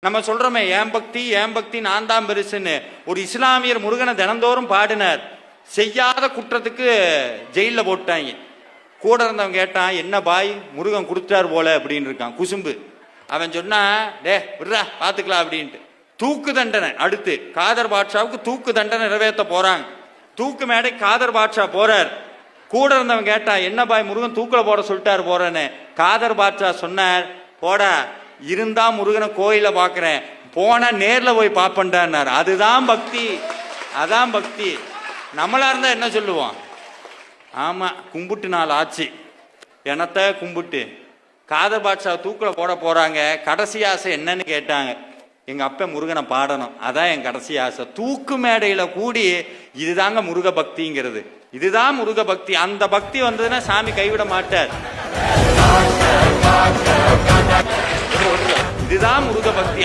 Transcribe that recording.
நம்ம சொல்றோமே ஏன் பக்தி நான் தான் பெருசுன்னு. ஒரு இஸ்லாமியர் முருகனை தினந்தோறும் பாடினார். செய்யாத குற்றத்துக்கு ஜெயில போட்டாங்க. கூட இருந்தவன் கேட்டான், என்ன பாய் முருகன் கொடுத்தார் போல அப்படின்னு இருக்கான் குசும்பு. அவன் சொன்னா, டே விட்றா பாத்துக்கலாம் அப்படின்ட்டு. தூக்கு தண்டனை அடுத்து காதர் பாட்ஷாவுக்கு தூக்கு தண்டனை நிறைவேற்ற போறாங்க. தூக்கு மேடை காதர் பாட்ஷா போறார். கூட இருந்தவன் கேட்டா, என்ன பாய் முருகன் தூக்கில போட சொல்லிட்டாரு போறேன்னு. காதர் பாட்ஷா சொன்னார், போடா இருந்தா முருகனை கோயில பாக்குறேன், போனா நேர்ல போய் பாப்பண்டார். அதுதான் பக்தி, அதான் பக்தி. நம்மளா இருந்தா என்ன சொல்லுவோம்? ஆமா கும்பிட்டு நாள் ஆச்சு எனத்த கும்பிட்டு. காதர் பாட்ஷா தூக்கில போட போறாங்க. கடைசி ஆசை என்னன்னு கேட்டாங்க. எங்க அப்பா முருகனை பாடணும், அதான் என் கடைசி ஆசை. தூக்கு மேடையில கூடி இதுதாங்க முருக பக்திங்கிறது, இதுதான் முருக பக்தி. அந்த பக்தி வந்ததுன்னா சாமி கைவிட மாட்டார். இதுதான் முருக பக்தி.